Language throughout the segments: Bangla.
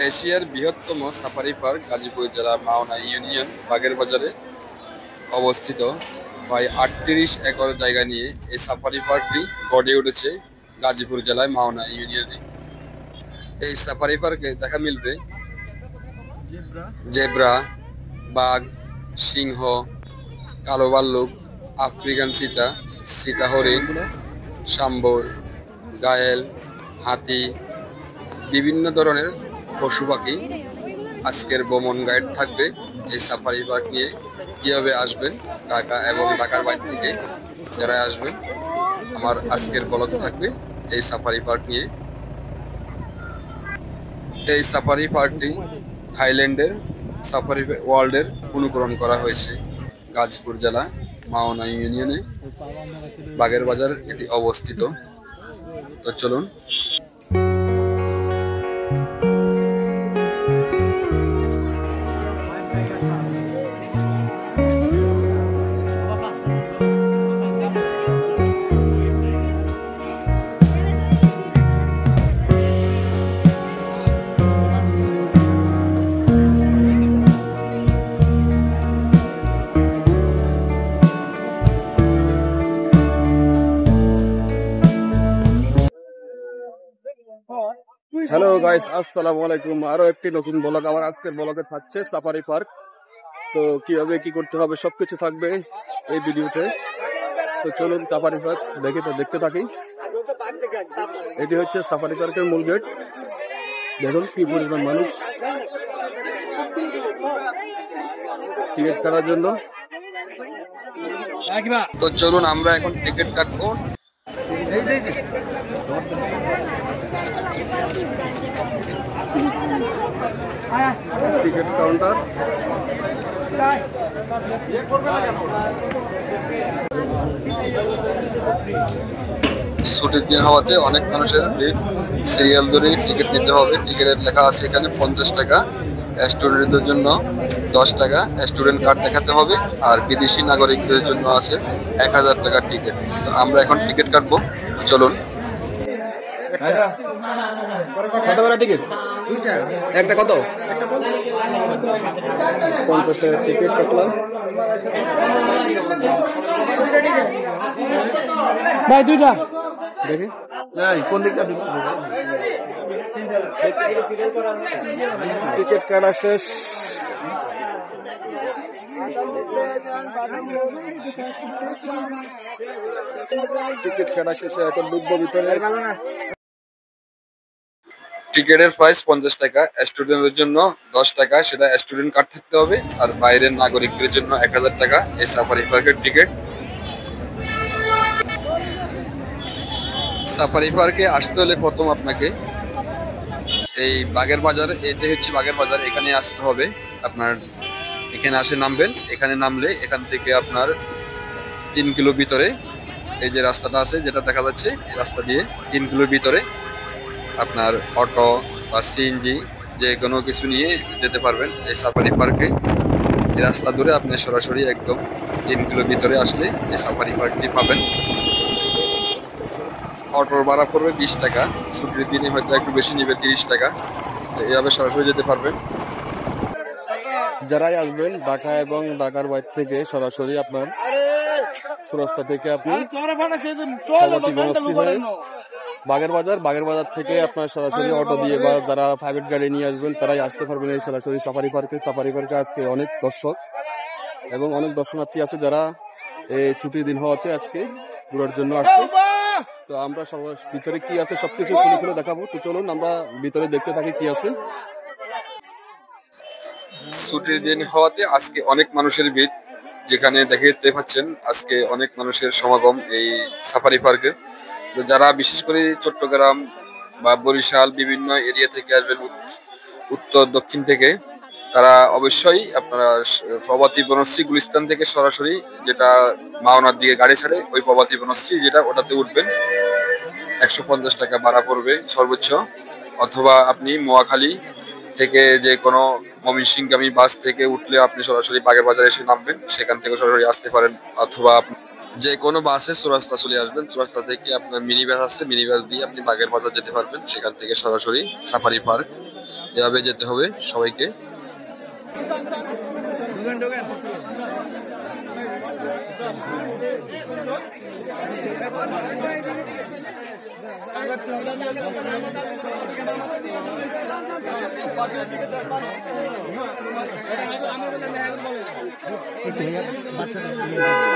এশিয়ার বৃহত্তম সাফারি পার্ক গাজীপুর জেলা মাওনা ইউনিয়ন বাগের বাজারে অবস্থিত। প্রায় ৩৮ একর জায়গা নিয়ে এই সাফারি পার্কটি গড়ে উঠেছে গাজীপুর জেলায় মাওনা ইউনিয়নে। এই সাফারি পার্কে দেখা মিলবে জেব্রা, বাঘ, সিংহ, কালো ভাল্লুক, আফ্রিকান চিতা, সীতা হরিণ, সাম্বর, গায়েল, হাতি, বিভিন্ন ধরনের পশু পাখি। আজকের ভ্রমণ গাইড থাকবে এই সাফারি পার্ক নিয়ে। কিভাবে আসবেন ঢাকা এবং ঢাকার বাইরে থেকে যারা আসবেন, আমার আজকের ব্লগ থাকবে এই সাফারি পার্ক নিয়ে। এই সাফারি পার্কটি থাইল্যান্ডের সাফারি ওয়ার্ল্ডের অনুকরণ করা হয়েছে। গাজীপুর জেলা মাওনা ইউনিয়নে বাগের বাজার এটি অবস্থিত। তো চলুন। হ্যালো গাইস, আসসালামু আলাইকুম। আরো একটি নতুন ব্লগ আমার আজকের ব্লগে থাকছে সাফারি পার্ক। তো কিভাবে কি করতে হবে সবকিছু থাকবে এই ভিডিওতে। তো চলুন সাফারি পার্ক দেখতে থাকি। এটি হচ্ছে সাফারি পার্কের মূল গেট। দেখুন কি পরিমাণ মানুষ টিকিট কাটার জন্য। তো চলুন আমরা এখন টিকিট কাটবো। Ticket counter. ছুটির দিন হওয়াতে অনেক মানুষের ভিড়। সিরিয়াল ধরে টিকিট নিতে হবে। টিকিটের লেখা আছে এখানে 50 টাকা, স্টুডেন্টদের জন্য 10 টাকা, স্টুডেন্ট কার্ড দেখাতে হবে। আর বিদেশি নাগরিকদের জন্য আছে 1000 টাকার টিকিট। তো আমরা এখন টিকিট কাটবো। চলুন। কত করে টিকিট? একটা কত? 50 টাকার টিকিট কাটলাম। ভাই দুইটা দেখি কোন দিকটা টিকিট কাটা শেষ। টিকিট কাটা শেষে এখন ঢুকবো ভিতরে। টিকিটের প্রাইস 50 টাকা, স্টুডেন্টদের জন্য 10 টাকা, সেটা স্টুডেন্ট কার্ড থাকতে হবে। আর বাইরের নাগরিকদের জন্য 1000 টাকা এই সাফারি পার্কের টিকিট। সাফারি পার্কে আসতে হলে প্রথম আপনাকে এই বাগের বাজার, এটাই হচ্ছে বাগের বাজার, এখানে আসতে হবে। আপনার এখানে আসে নামবেন। এখানে নামলে এখান থেকে আপনার 3 কিলো ভিতরে এই যে রাস্তাটা আছে যেটা দেখা যাচ্ছে, এই রাস্তা দিয়ে 3 কিলোর ভিতরে আপনার অটো বা সিএনজি যে কোনো কিছু নিয়ে যেতে পারবেন এই সাফারি পার্কে। এই রাস্তা ধরে আপনি সরাসরি একদম 3 কিলো ভিতরে আসলে এই সাফারি পার্কটি পাবেন। অটোর ভাড়া পড়বে 20 টাকা, ছুটির দিনে হয়তো একটু বেশি নেবে 30 টাকা। তো এইভাবে সরাসরি যেতে পারবেন। যারাই আসবেন ঢাকা এবং ঢাকার বাইরে থেকে সরাসরি আপনার সুরাস্তা থেকে আপনি বাগের বাজার থেকে আপনার সরাসরি অটো দিয়ে বা যারা প্রাইভেট গাড়ি নিয়ে আসবেন তারাই আসতে পারবেন এই সরাসরি সাফারি পার্কে। সাফারি পার্কে আজকে অনেক দর্শক এবং অনেক দর্শনার্থী আছে যারা এই ছুটির দিন হওয়াতে আজকে ঘোরার জন্য আসছে। তো আমরা সবার ভিতরে কি আছে সবকিছু খুলে দেখাবো। তো চলুন আমরা ভিতরে দেখতে থাকি কি আছে। ছুটির দিন হওয়াতে আজকে অনেক মানুষের ভিড়, যেখানে দেখতে পাচ্ছেন আজকে অনেক মানুষের সমাগম এই সাফারি পার্কে। তো যারা বিশেষ করে চট্টগ্রাম বা বরিশাল বিভিন্ন এরিয়া থেকে আসবেন, উত্তর দক্ষিণ থেকে, তারা অবশ্যই আপনারা প্রভাতী বনশ্রী গুলিস্তান থেকে সরাসরি যেটা মাওনার দিকে গাড়ি ছাড়ে ওই প্রভাতী বনশ্রী যেটা, ওটাতে উঠবেন। 150 টাকা ভাড়া পড়বে সর্বোচ্চ। অথবা আপনি মোয়াখালী থেকে যে কোনো ময়মনসিংহগামী বাস থেকে উঠলে আপনি সরাসরি বাগের বাজারে এসে নামবেন, সেখান থেকে সরাসরি আসতে পারেন। অথবা যে কোনো বাসে চৌরাস্তা চলে আসবেন, চৌরাস্তা থেকে আপনার মিনি বাস আছে, মিনি বাস দিয়ে আপনি বাগের বাজার যেতে পারবেন, সেখান থেকে সরাসরি সাফারি পার্ক। এভাবে যেতে হবে সবাইকে।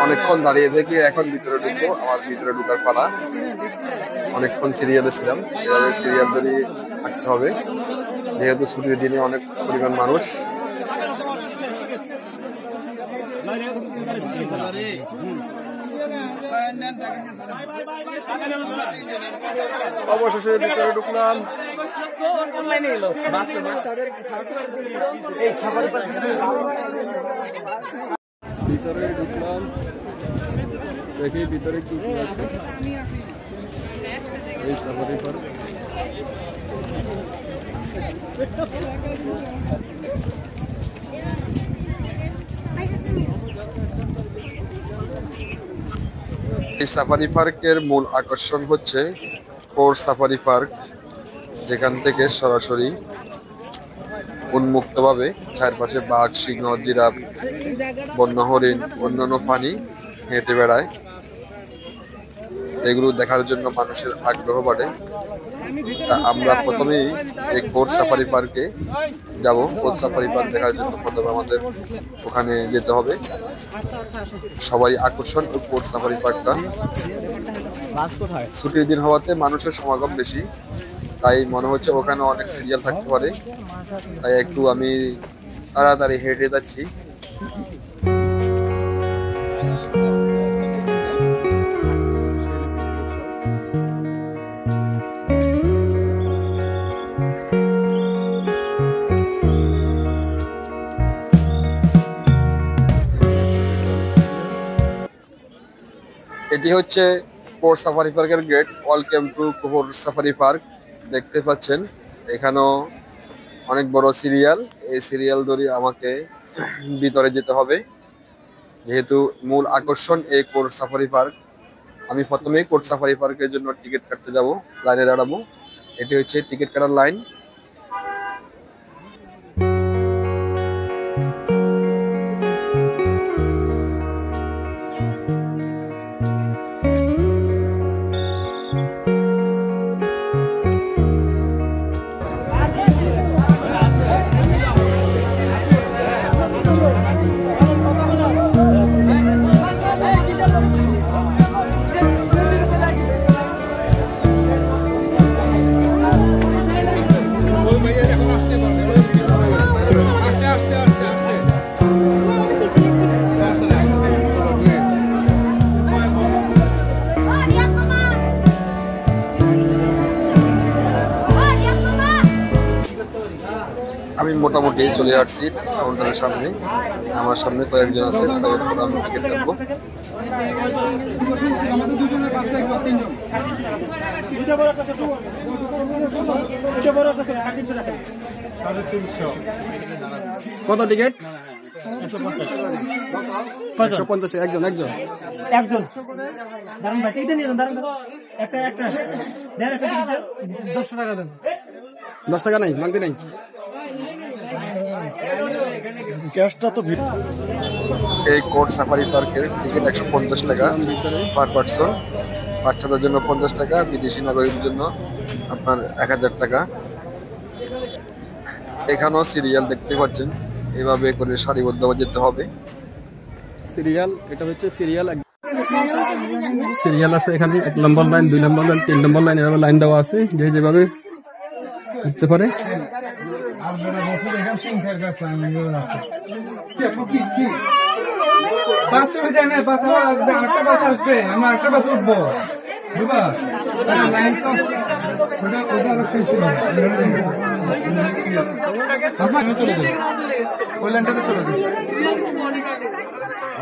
অনেকক্ষণ দাঁড়িয়ে থেকে এখন ভিতরে ঢুকবো, আমার ভিতরে ঢুকার পালা। অনেকক্ষণ সিরিয়ালে ছিলাম, এভাবে সিরিয়াল ধরে থাকতে হবে যেহেতু ছুটির দিনে অনেক পরিমাণ মানুষ। অবশেষে ভিতরে ঢুকলাম। ভিতরে ঢুকলাম, দেখি ভিতরে কি কি আছে। এই সাফারি পার্ক। এই সাফারি পার্কের মূল আকর্ষণ হচ্ছে কোর সাফারি পার্ক, যেখান থেকে সরাসরি উন্মুক্তভাবে চারপাশে বাঘ, সিংহ, জিরাফ, বন্য হরিণ, অন্যান্য প্রাণী হেঁটে বেড়ায়। এগুলো দেখার জন্য মানুষের আগ্রহ বাড়ে। তা আমরা প্রথমেই এই কোর সাফারি পার্কে যাব। কোর সাফারি পার্ক দেখার জন্য প্রথমে আমাদের ওখানে যেতে হবে। সবাই আকর্ষণ ওই কোর সাফারি পার্কটা। ছুটির দিন হওয়াতে মানুষের সমাগম বেশি, তাই মনে হচ্ছে ওখানে অনেক সিরিয়াল থাকতে পারে, তাই একটু আমি তাড়াতাড়ি হেঁটে যাচ্ছি। এটি হচ্ছে কোর সাফারি পার্কের gate. Welcome to core safari park. দেখতে পাচ্ছেন এখানেও অনেক বড় সিরিয়াল। এই সিরিয়াল ধরে আমাকে ভিতরে যেতে হবে, যেহেতু মূল আকর্ষণ এই কোর সাফারি পার্ক। আমি প্রথমেই কোর সাফারি পার্কের জন্য টিকিট কাটতে যাব, লাইনে দাঁড়াবো। এটি হচ্ছে টিকিট কাটার লাইন। আমি মোটামুটি চলে আসছি কাউন্টারের সামনে। আমার সামনে কয়েকজন আছে, তাদের পর আমি টিকিট কাটবো। কত টিকিট? 150। একজন একজন একজন দাঁড়ান ভাই, টিকিট নিয়ে যান, দাঁড়ান একটা একটা দেন, একটা টিকিট 10 টাকা দেন। 10 টাকা নাই, মাংতি নাই। ক্যাশটা তো এই কোর সাফারি পার্কের টিকিট 150 টাকা পার পার্সন। বাচ্চাদের জন্য 50 টাকা, বিদেশি নাগরিকদের জন্য আপনার 1000 টাকা। এখানেও সিরিয়াল দেখতে পাচ্ছেন, এভাবে করে সারিবদ্ধভাবে যেতে হবে। সিরিয়াল, এটা হচ্ছে সিরিয়াল। সিরিয়াল আছে এখানে 1 নম্বর লাইন, 2 নম্বর লাইন, 3 নম্বর লাইন, এভাবে লাইন দেওয়া আছে, যে যেভাবে উঠতে পারে।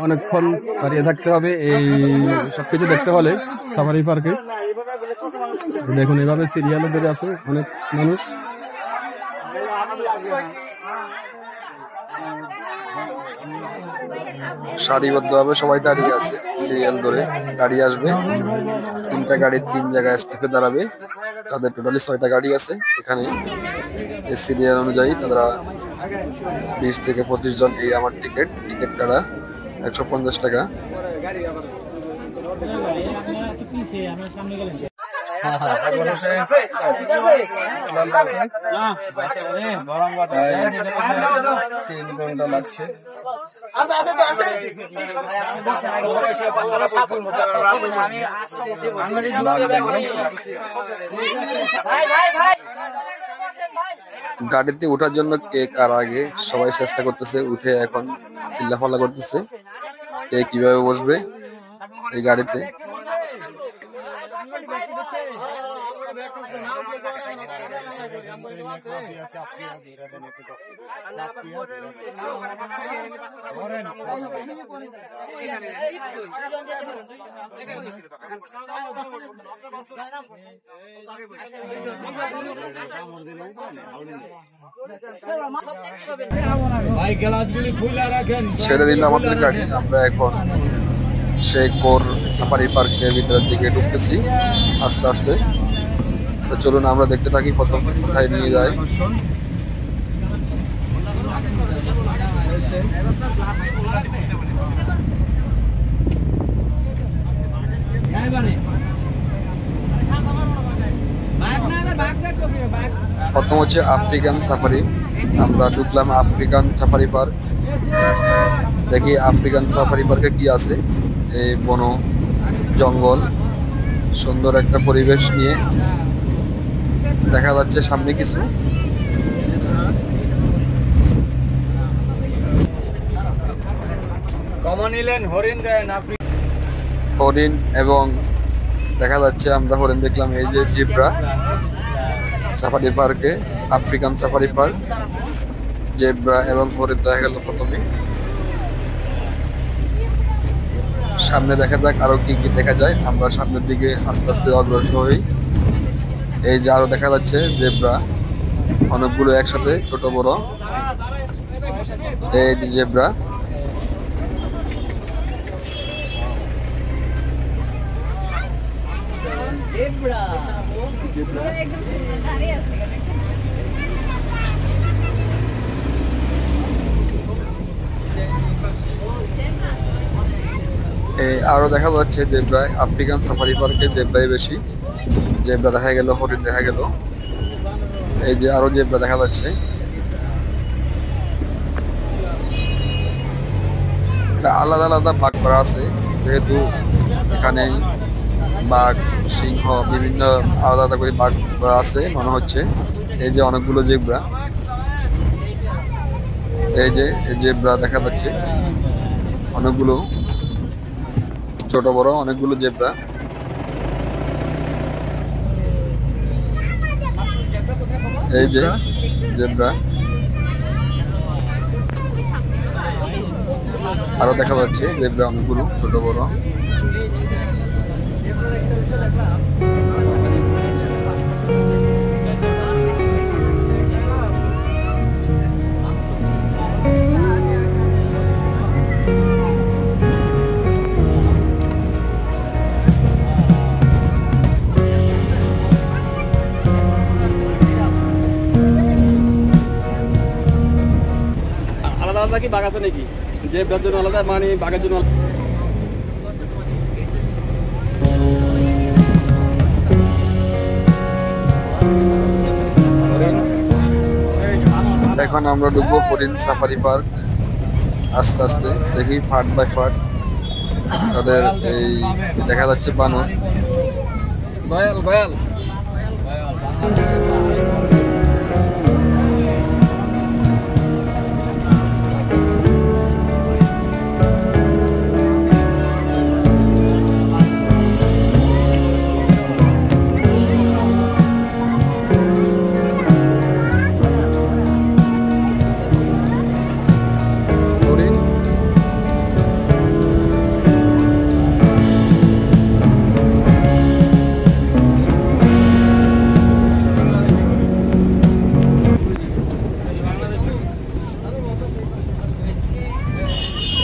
অনেকক্ষণ দাঁড়িয়ে থাকতে হবে এই সবকিছু দেখতে হলে সাফারি পার্কে। দেখুন এভাবে সিরিয়ালে ধরে আছে অনেক মানুষ। সারিবদ্ধভাবে সবাই দাঁড়িয়ে আছে, সিরিয়াল ধরে গাড়ি আসবে। 3টা গাড়ি 3 জায়গায় স্টেপে দাঁড়াবে। তাদের টোটালি 6টা গাড়ি আছে এখানে। এই সিরিয়াল অনুযায়ী তারা 20 থেকে 25 জন। এই আমার টিকিট কাটা 150 টাকা। গাড়িতে ওঠার জন্য কে কার আগে সবাই চেষ্টা করতেছে, উঠে এখন চিল্লাফাল্লা করতেছে কে কিভাবে বসবে এই গাড়িতে। ছেড়ে দিল আমাদের গাড়ি, আমরা এখন সেই কোর সাফারি পার্কের ভিতরের দিকে ঢুকতেছি আস্তে আস্তে। তো চলুন আমরা দেখতে থাকি প্রথম কোথায় নিয়ে যায়। প্রথম হচ্ছে আফ্রিকান সাফারি। আমরা ঢুকলাম আফ্রিকান সাফারি পার্ক। দেখি আফ্রিকান সাফারি পার্কে কি আছে। এই বন জঙ্গল সুন্দর একটা পরিবেশ নিয়ে দেখা যাচ্ছে সামনে কিছু। হরিণ এবং দেখা যাচ্ছে আমরা হরিণ দেখলাম। এই যে জিব্রা সাফারি পার্কে, আফ্রিকান সাফারি পার্ক, জেব্রা এবং হরিণ দেখা গেল প্রথমে। সামনে দেখা যাক আরো কি কি দেখা যায়। আমরা সামনের দিকে আস্তে আস্তে অগ্রসর হই। এই যে আরো দেখা যাচ্ছে জেব্রা, অনেকগুলো একসাথে ছোট বড়। এই যে জেব্রা, আরো দেখা যাচ্ছে জেব্রা। আফ্রিকান সাফারি পার্কে জেব্রাই বেশি। জেব্রা দেখা গেল, হরিণ দেখা গেল। এই যে আরো জেব্রা দেখা যাচ্ছে। এটা আলাদা আলাদা ভাগ করা আছে, যেহেতু এখানে বাঘ, সিংহ বিভিন্ন আলাদা আলাদা করে ভাগ করা আছে মনে হচ্ছে। এই যে অনেকগুলো জেব্রা, এই যে জেব্রা দেখা যাচ্ছে অনেকগুলো, ছোট বড় অনেকগুলো জেব্রা। এই যে জেব্রা আরো দেখা যাচ্ছে জেব্রা অনেকগুলো ছোট বড়। আলাদা আলাদা কি বাঘ আছে নাকি? জেব্রার জন্য আলাদা, মানে বাঘের জন্য আলাদা? এখন আমরা ঢুকবো হরিণ সাফারি পার্ক। আস্তে আস্তে দেখি ফাট বাই ফাট তাদের এই দেখা যাচ্ছে বানর। গয়াল গয়াল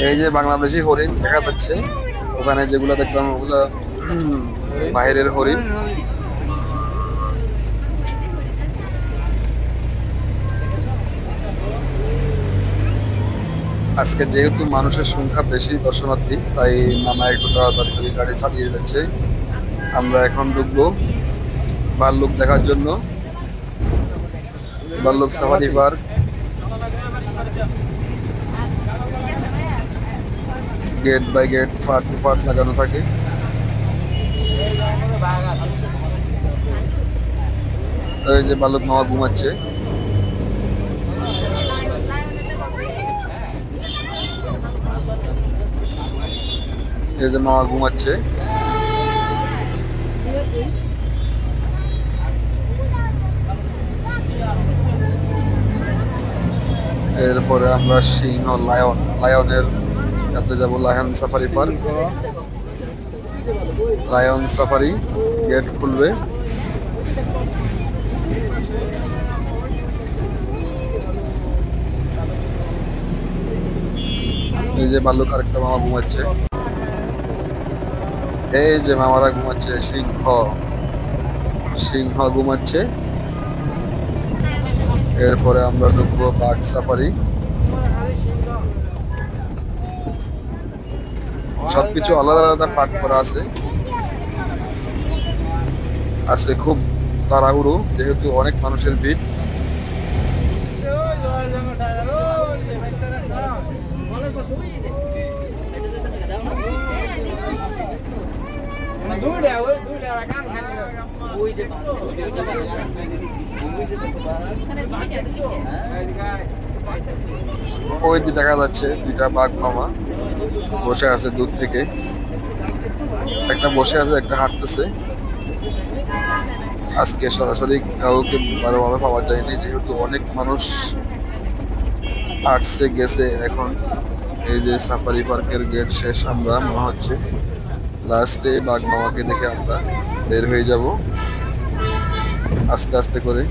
এই যে বাংলাদেশি হরিণ দেখা যাচ্ছে, ওখানে যেগুলো দেখলাম ওগুলো বাইরের হরিণ। আজকে যেহেতু মানুষের সংখ্যা বেশি দর্শনার্থী, তাই মামা একটু তাড়াতাড়ি গাড়ি চালিয়ে যাচ্ছে। আমরা এখন ঢুকবো ভাল্লুক দেখার জন্য, ভাল্লুক safari park. Gate by gate ফাট টু ফাট লাগানো থাকে। এই যে ভাল্লুক মামা ঘুমাচ্ছে। এই যে মামা ঘুমাচ্ছে। এরপরে আমরা সিংহ লায়নের কাছে যাব, lion safari park. Lion safari gate খুলবে। এই যে ভাল্লুক আরেকটা মামা ঘুমাচ্ছে। এই যে মামারা ঘুমাচ্ছে, সিংহ ঘুমাচ্ছে। এরপরে আমরা ঢুকবো বাঘ সাফারি। সবকিছু আলাদা আলাদা ফাট করা আছে। আজকে খুব তাড়াহুড়ো, যেহেতু অনেক মানুষের ভিড়। ওই যে দেখা যাচ্ছে দুইটা বাঘ মামা বসে আছে দূর থেকে, একটা বসে আছে একটা হাঁটতেছে। আজকে সরাসরি কাউকে ভালোভাবে পাওয়া যায়নি, যেহেতু অনেক মানুষ আসছে গেছে। এখন এই যে সাফারি পার্কের গেট শেষ, আমরা মনে হচ্ছে লাস্টে বাঘ মামাকে দেখে আমরা বের হয়ে যাব আস্তে আস্তে করে।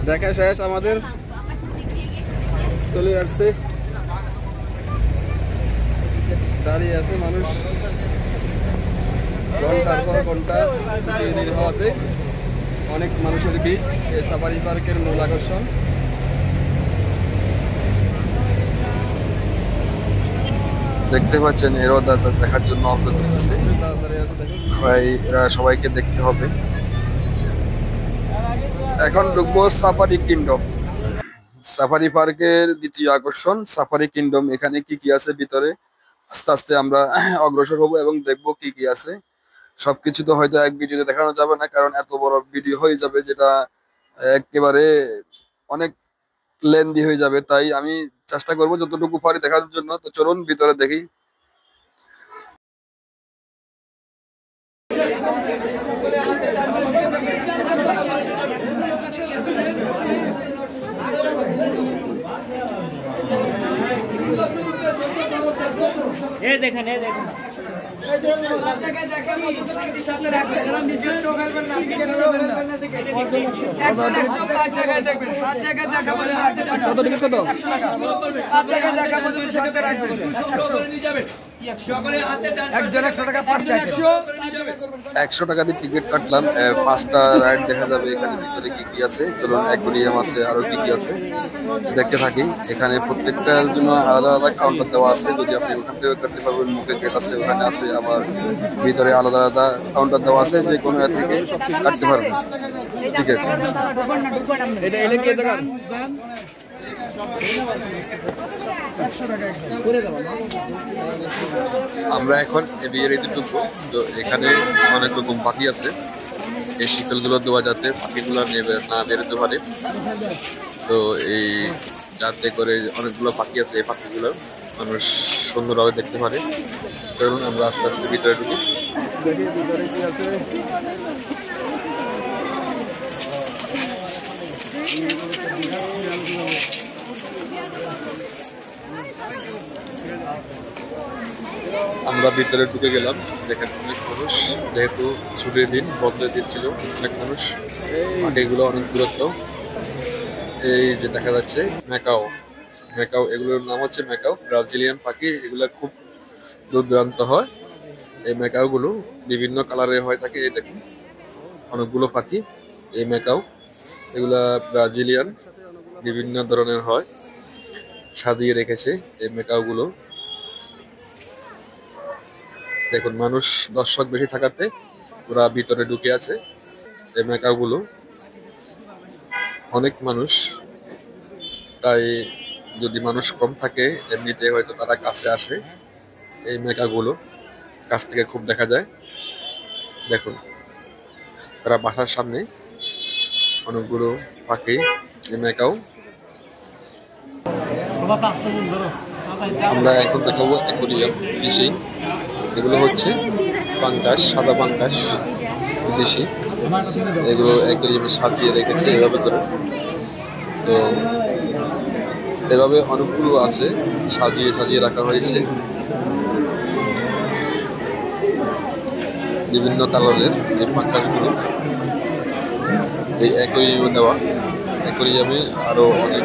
দেখা শেষ আমাদের, চলে আসছে। দাঁড়িয়ে আছে মানুষ ঘন্টার পর ঘন্টা ছুটি হওয়াতে। অনেক মানুষের ভিড় এই সাফারি পার্কের মূল আকর্ষণ। দেখতে পাচ্ছেন এরাও দেখার জন্য অপেক্ষা করতেছে, এরা সবাইকে দেখতে হবে। এখন ঢুকবো সাফারি কিংডম। সাফারি পার্কের দ্বিতীয় আকর্ষণ সাফারি কিংডম। এখানে কি কি আছে ভিতরে আস্তে আস্তে আমরা অগ্রসর হব এবং দেখবো কি কি আছে। সবকিছু তো হয়তো এক ভিডিওতে দেখানো যাবে না, কারণ এত বড় ভিডিও হয়ে যাবে, যেটা একেবারে অনেক লেন্দি হয়ে যাবে। তাই আমি চেষ্টা করবো যতটুকু পারি দেখার জন্য। তো চলুন ভিতরে দেখি। দেখেন কত টিকিট কত? 100 টাকা দিয়ে টিকিট কাটলাম। 5টা রাইড দেখা যাবে এখানে ভিতরে কি কি আছে। চলুন অ্যাকোয়ারিয়াম আছে, আরো কি কি আছে দেখতে থাকি। এখানে প্রত্যেকটার জন্য আলাদা আলাদা কাউন্টার দেওয়া আছে, যদি আপনি ওখান থেকে কাটতে পারবেন। মুখে গেট আছে, ওখানে আছে, আবার ভিতরে আলাদা আলাদা কাউন্টার দেওয়া আছে, যে কোনো থেকে কাটতে পারবেন টিকিট। এটা কি জায়গা? আমরা এখন বিয়ের ঈদে ঢুকবো। তো এখানে অনেক রকম পাখি আছে, এই শিকলগুলো দেওয়া যাতে পাখিগুলো না বেরোতে পারে। তো এই যাতে করে অনেকগুলো পাখি আছে, এই পাখিগুলো মানুষ সুন্দরভাবে দেখতে পারে। চলুন আমরা আস্তে আস্তে ভিতরে ঢুকি, দেখি ভিতরে কি আছে। আমরা ভিতরে ঢুকে গেলাম। দেখেন অনেক মানুষ, যেহেতু ছুটির দিন, বন্ধের দিন ছিল, অনেক মানুষ। পাখিগুলো অনেক দূরত্ব। এই যে দেখা যাচ্ছে ম্যাকাও, ম্যাকাও এগুলোর নাম হচ্ছে ম্যাকাও, ব্রাজিলিয়ান পাখি। এগুলা খুব দূর দূরান্ত হয়। এই ম্যাকাও গুলো বিভিন্ন কালারের হয়ে থাকে। এই দেখুন অনেকগুলো পাখি, এই ম্যাকাও এগুলা ব্রাজিলিয়ান, বিভিন্ন ধরনের হয়। সাজিয়ে রেখেছে এই ম্যাকাও গুলো। দেখুন মানুষ, দর্শক বেশি থাকাতে ওরা ভিতরে ঢুকে আছে। এই ম্যাকাও গুলো অনেক মানুষ, তাই যদি মানুষ কম থাকে এমনিতে হয়তো তারা কাছে আসে। এই মেকাগুলো কাছ থেকে খুব দেখা যায়। দেখুন তারা বাসার সামনে অনেকগুলো পাখি, এই মেকাও। আমরা এখন দেখাবো অ্যাকোরিয়াম ফিশিং। এগুলো হচ্ছে পাঙ্গাস, সাদা পাঙ্গাস দেশি। এগুলো অ্যাকোরিয়ামে সাজিয়ে রেখেছে এভাবে করে। তো এভাবে অনেকগুলো আছে, সাজিয়ে সাজিয়ে রাখা হয়েছে বিভিন্ন কালারের। এই পাঙ্গাসগুলো এই অ্যাকোরিয়ামে দেওয়া। অ্যাকোরিয়ামে আরো অনেক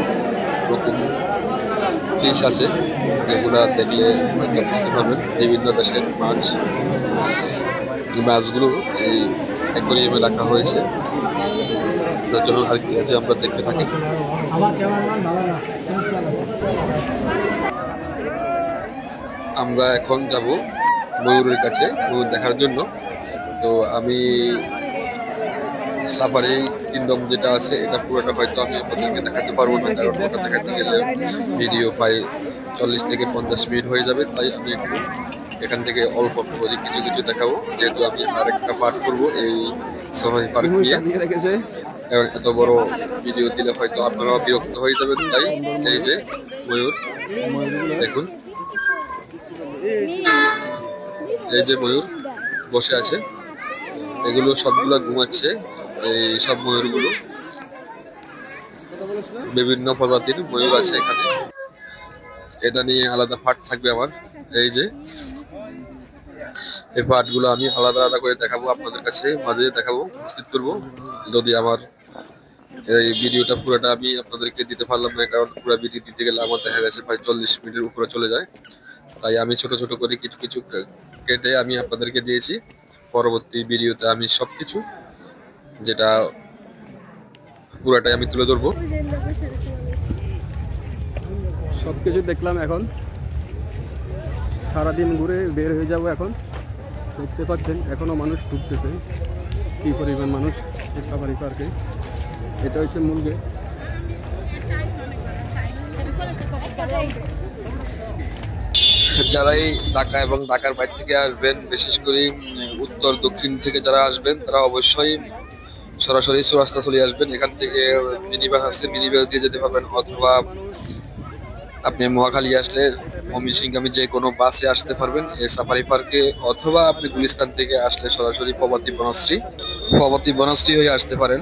রকম ফিশ আছে, যেগুলা দেখলে হয়তো বুঝতে পারবেন। বিভিন্ন দেশের মাছ, এই মাছগুলো এই অ্যাকোরিয়ামে রাখা হয়েছে। তার জন্য আর কি আছে আমরা দেখতে থাকি। আমরা এখন যাব ময়ূরের কাছে, ময়ূর দেখার জন্য। তো আমি সাফারি কিংডম যেটা আছে এটা পুরোটা হয়তো আমি আপনাদেরকে দেখাতে পারবো না, কারণ ওটা দেখাতে গেলে ভিডিও প্রায় 40 থেকে 50 মিনিট হয়ে যাবে। তাই আমি একটু এখান থেকে অল্প করে কিছু কিছু দেখাবো, যেহেতু আমি আরেকটা পার্ট করবো এই সাফারি পার্ক নিয়ে। কারণ এত বড় ভিডিও দিলে হয়তো আপনারাও বিরক্ত হয়ে যাবেন। তাই এই যে ময়ূর দেখুন, এই যে ময়ূর বসে আছে, এগুলো সবগুলা ঘুমাচ্ছে। এই সব ময়ূরগুলো, বিভিন্ন প্রজাতির ময়ূর আছে এখানে। এটা নিয়ে আলাদা পার্ট থাকবে আমার। এই যে এই পার্ট গুলো আমি আলাদা আলাদা করে দেখাবো আপনাদের কাছে, মাঝে দেখাবো, উপস্থিত করবো। যদি আমার এই ভিডিওটা পুরোটা আমি আপনাদেরকে দিতে পারলাম না, কারণ পুরো ভিডিও দিতে গেলে আমার দেখা গেছে প্রায় 40 মিনিটের উপরে চলে যায়। তাই আমি ছোট ছোট করে কিছু কিছু কেটে আমি আপনাদেরকে দিয়েছি। পরবর্তী ভিডিওতে আমি সবকিছু যেটা পুরাটাই আমি তুলে ধরবো। সবকিছু দেখলাম। এখন সারাদিন ঘুরে বের হয়ে যাব। এখন দেখতে পাচ্ছেন এখনো মানুষ ঢুকতেছে, কি পরিমাণ মানুষ এই সাফারি পার্কে। এটা হচ্ছে মূল গেট। যারাই ঢাকা এবং ঢাকার বাইরে থেকে আসবেন, বিশেষ করে উত্তর দক্ষিণ থেকে যারা আসবেন, তারা অবশ্যই সরাসরি চৌরাস্তা চলে আসবেন। এখান থেকে মিনি বাস আছে, মিনি বাস দিয়ে যেতে পারবেন, অথবা আপনি মহাখালী আসলে ময়মনসিংহ যে কোনো বাসে আসতে পারবেন এই সাফারি পার্কে, অথবা আপনি গুলিস্তান থেকে আসলে সরাসরি প্রভাতী বনশ্রী হয়ে আসতে পারেন।